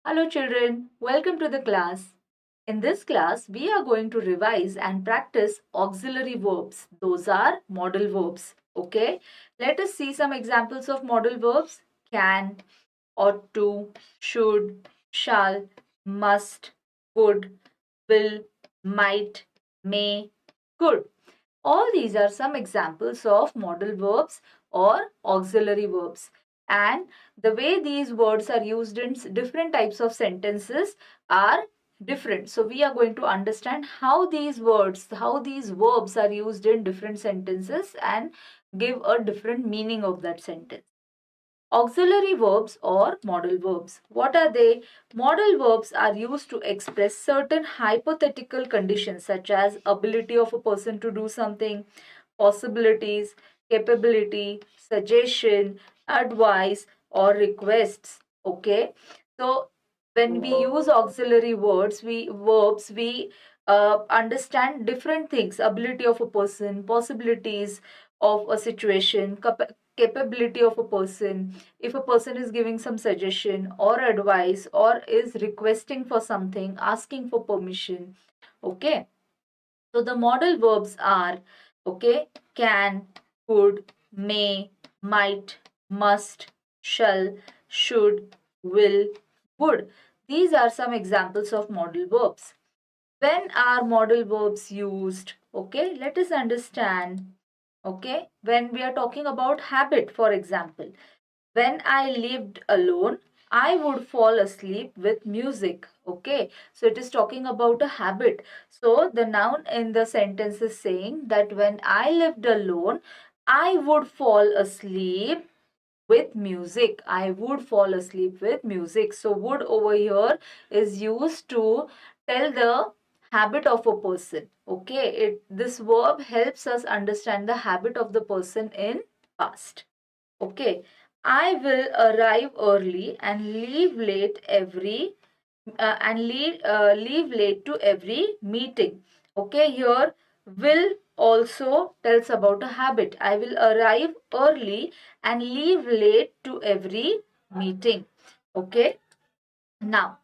Hello children, welcome to the class. In this class, we are going to revise and practice auxiliary verbs. Those are modal verbs. Okay, let us see some examples of modal verbs. Can, ought to, should, shall, must, would, will, might, may, could. All these are some examples of modal verbs or auxiliary verbs. And the way these words are used in different types of sentences are different. So we are going to understand how these words, how these verbs are used in different sentences and give a different meaning of that sentence. Auxiliary verbs or modal verbs. What are they? Modal verbs are used to express certain hypothetical conditions such as ability of a person to do something, possibilities, capability, suggestion, advice, or requests. Okay. So when we use auxiliary verbs, we understand different things: ability of a person, possibilities of a situation, capability of a person. If a person is giving some suggestion or advice or is requesting for something, asking for permission. Okay. So the modal verbs are, okay, can, could, may, might, must, shall, should, will, would. These are some examples of modal verbs. When are modal verbs used? Okay, let us understand. Okay, when we are talking about habit, for example, when I lived alone, I would fall asleep with music. Okay, so it is talking about a habit. So the noun in the sentence is saying that when I lived alone, I would fall asleep with music. I would fall asleep with music. So would over here is used to tell the habit of a person. Okay, this verb helps us understand the habit of the person in past. Okay, I will arrive early and leave late leave late to every meeting. Okay, here will also tells about a habit. I will arrive early and leave late to every meeting. Okay, now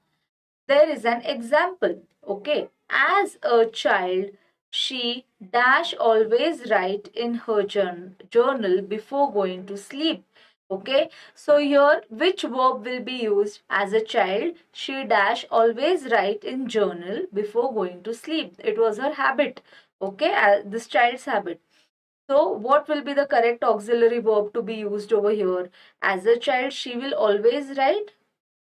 there is an example. Okay, as a child, she dash always write in her journal before going to sleep. Okay, so here which verb will be used? As a child, she dash always write in journal before going to sleep. It was her habit. Okay, this child's habit. So what will be the correct auxiliary verb to be used over here? As a child, she will always write.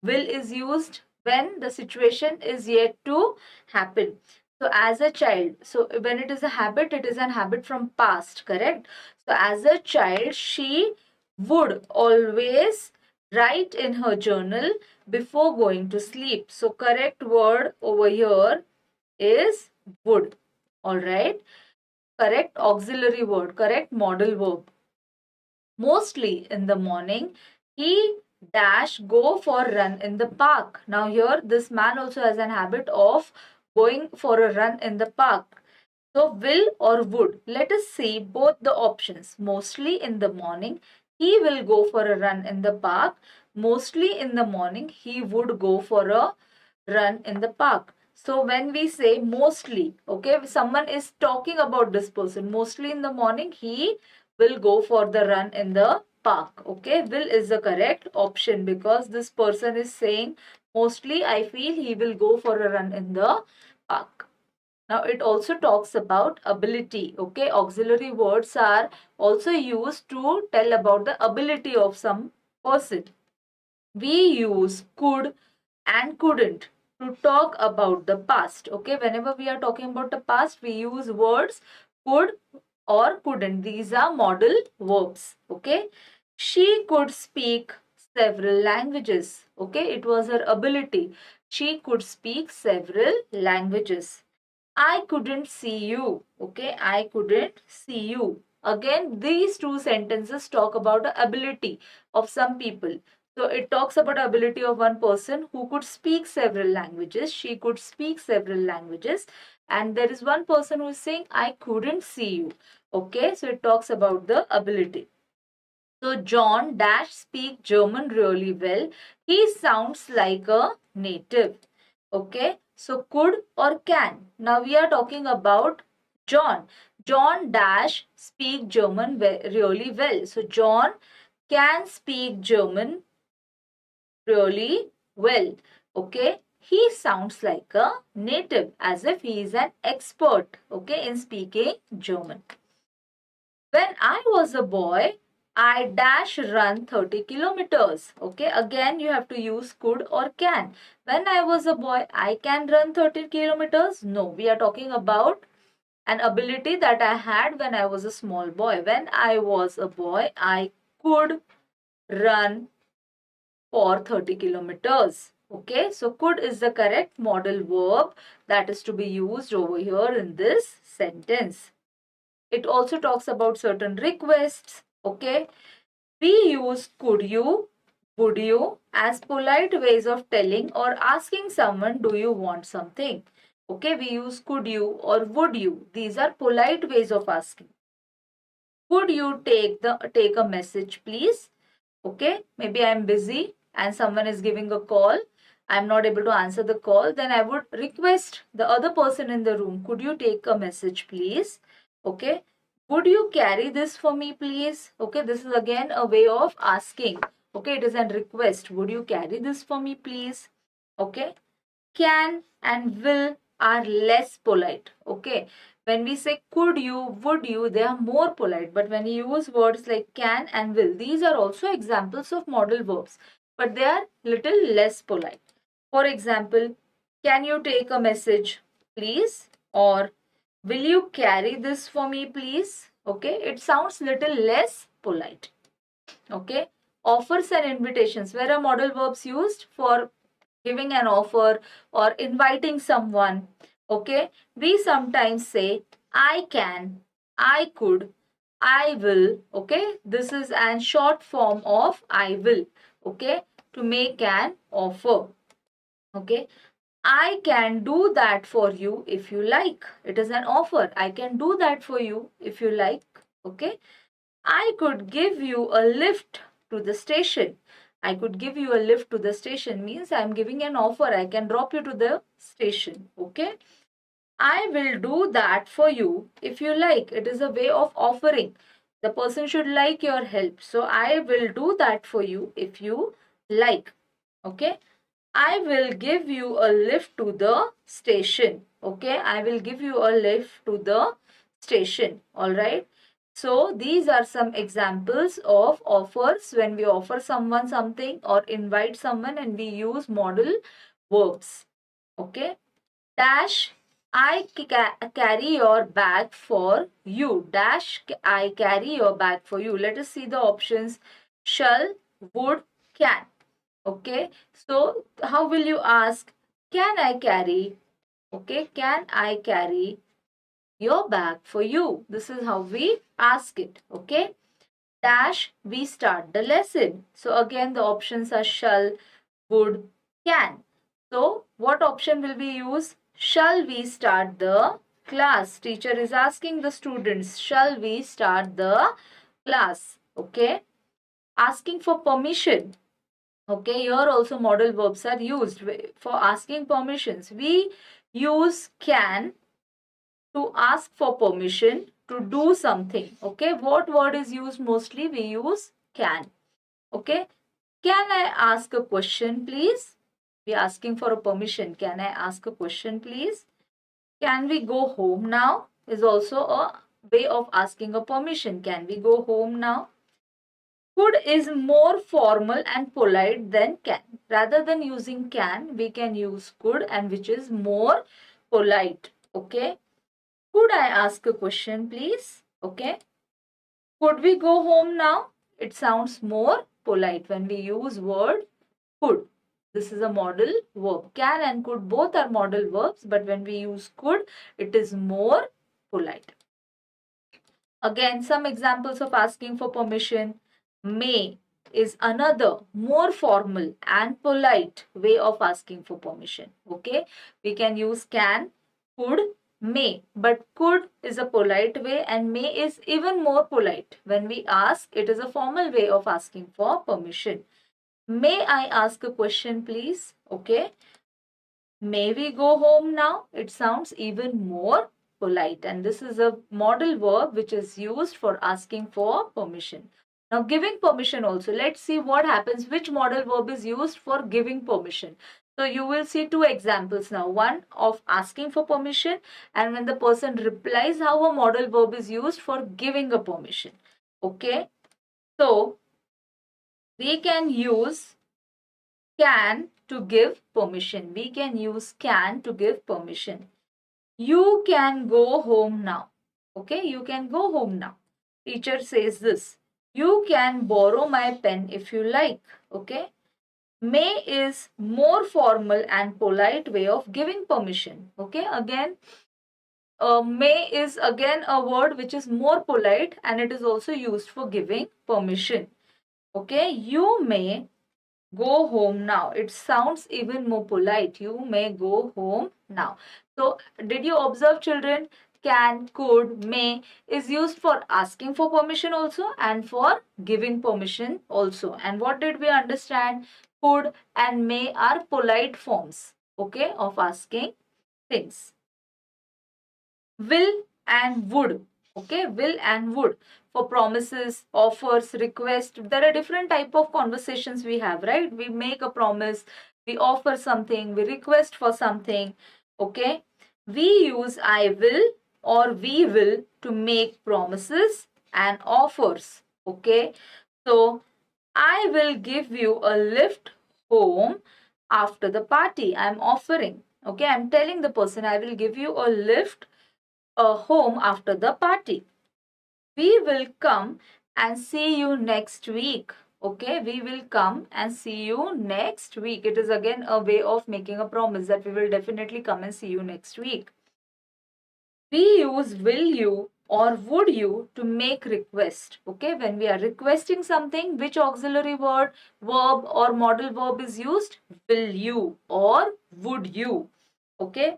Will is used when the situation is yet to happen. So as a child, so when it is a habit, it is an habit from past, correct? So as a child, she would always write in her journal before going to sleep. So correct word over here is would. All right. Correct auxiliary word, correct modal verb. Mostly in the morning, he dash go for run in the park. Now here this man also has an habit of going for a run in the park. So will or would. Let us see both the options. Mostly in the morning, he will go for a run in the park. Mostly in the morning, he would go for a run in the park. So when we say mostly, okay, someone is talking about this person. Mostly in the morning, he will go for the run in the park. Okay, will is the correct option because this person is saying mostly I feel he will go for a run in the park. Now it also talks about ability. Okay, auxiliary words are also used to tell about the ability of some person. We use could and couldn't to talk about the past. Okay, whenever we are talking about the past, we use words could or couldn't. These are modal verbs. Okay, she could speak several languages. Okay, it was her ability. She could speak several languages. I couldn't see you. Okay, I couldn't see you. Again, these two sentences talk about the ability of some people. So it talks about the ability of one person who could speak several languages. She could speak several languages. And there is one person who is saying, I couldn't see you. Okay, so it talks about the ability. So John dash speak German really well. He sounds like a native. Okay. So could or can. Now we are talking about John. John dash speak German really well. So John can speak German really well. Okay. He sounds like a native, as if he is an expert, okay, in speaking German. When I was a boy, I dash run 30 kilometers. Okay, again you have to use could or can. When I was a boy, I can run 30 kilometers. No, we are talking about an ability that I had when I was a small boy. When I was a boy, I could run for 30 kilometers. Okay, so could is the correct modal verb that is to be used over here in this sentence. It also talks about certain requests. Okay, we use could you, would you as polite ways of telling or asking someone, do you want something? Okay, we use could you or would you. These are polite ways of asking. Could you take a message, please? Okay, maybe I'm busy and someone is giving a call. I'm not able to answer the call. Then I would request the other person in the room, could you take a message, please? Okay, would you carry this for me, please? Okay, this is again a way of asking. Okay, it is a request. Would you carry this for me, please? Okay, can and will are less polite. Okay, when we say could you, would you, they are more polite. But when you use words like can and will, these are also examples of modal verbs, but they are little less polite. For example, can you take a message, please? Or will you carry this for me, please? Okay, it sounds little less polite. Okay, offers and invitations. Where are modal verbs used? For giving an offer or inviting someone. Okay, we sometimes say I can, I could, I will. Okay, this is an short form of I will. Okay, to make an offer. Okay, I can do that for you if you like. It is an offer. I can do that for you if you like. Okay, I could give you a lift to the station. I could give you a lift to the station means I'm giving an offer. I can drop you to the station. Okay. I will do that for you if you like. It is a way of offering. The person should like your help. So I will do that for you if you like. Okay. I will give you a lift to the station. Okay. I will give you a lift to the station. All right. So these are some examples of offers when we offer someone something or invite someone and we use modal verbs. Okay. Dash, I carry your bag for you. Dash, I carry your bag for you. Let us see the options. Shall, would, can. Okay. So how will you ask? Can I carry? Okay. Can I carry your bag for you? This is how we ask it. Okay. Dash, we start the lesson. So again, the options are shall, would, can. So what option will we use? Shall we start the class? Teacher is asking the students, shall we start the class? Okay. Asking for permission. Okay, here also modal verbs are used for asking permissions. We use can to ask for permission to do something. Okay, what word is used mostly? We use can. Okay, can I ask a question, please? We are asking for a permission. Can I ask a question, please? Can we go home now? Is also a way of asking a permission. Can we go home now? Could is more formal and polite than can. Rather than using can, we can use could, and which is more polite. Okay. Could I ask a question, please? Okay. Could we go home now? It sounds more polite when we use word could. This is a modal verb. Can and could both are modal verbs, but when we use could, it is more polite. Again, some examples of asking for permission. May is another more formal and polite way of asking for permission. Okay, we can use can, could, may, but could is a polite way and may is even more polite. When we ask, it is a formal way of asking for permission. May I ask a question, please? Okay. May we go home now? It sounds even more polite. And this is a modal verb which is used for asking for permission. Now, giving permission also. Let's see what happens. Which modal verb is used for giving permission? So, you will see two examples now. One of asking for permission, and when the person replies, how a modal verb is used for giving a permission. Okay. So, we can use can to give permission. We can use can to give permission. You can go home now. Okay, you can go home now. Teacher says this. You can borrow my pen if you like. Okay. May is more formal and polite way of giving permission. Okay, again, may is again a word which is more polite and it is also used for giving permission. Okay, you may go home now. It sounds even more polite. You may go home now. So, did you observe, children? Can, could, may is used for asking for permission also and for giving permission also. And what did we understand? Could and may are polite forms, okay, of asking things. Will and would, okay, will and would for promises, offers, request. There are different type of conversations we have, right? We make a promise, we offer something, we request for something. Okay, we use I will or we will to make promises and offers. Okay, so I will give you a lift home after the party. I'm offering, okay, I'm telling the person I will give you a lift home after the party. We will come and see you next week. Okay, we will come and see you next week. It is again a way of making a promise that we will definitely come and see you next week. We use will you or would you to make request. Okay, when we are requesting something, which auxiliary word, verb or modal verb is used? Will you or would you. Okay,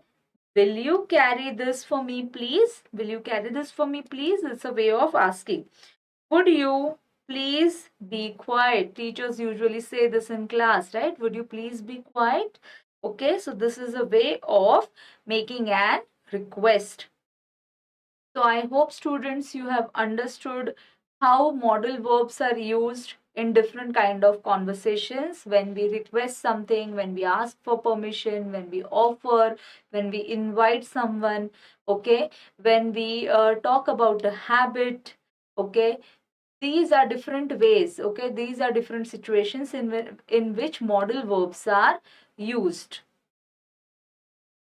will you carry this for me, please? Will you carry this for me, please? It's a way of asking. Would you please be quiet? Teachers usually say this in class, right? Would you please be quiet? Okay, so this is a way of making an request. So I hope, students, you have understood how modal verbs are used in different kind of conversations. When we request something, when we ask for permission, when we offer, when we invite someone, okay, when we talk about a habit, okay, these are different ways, okay, these are different situations in which modal verbs are used.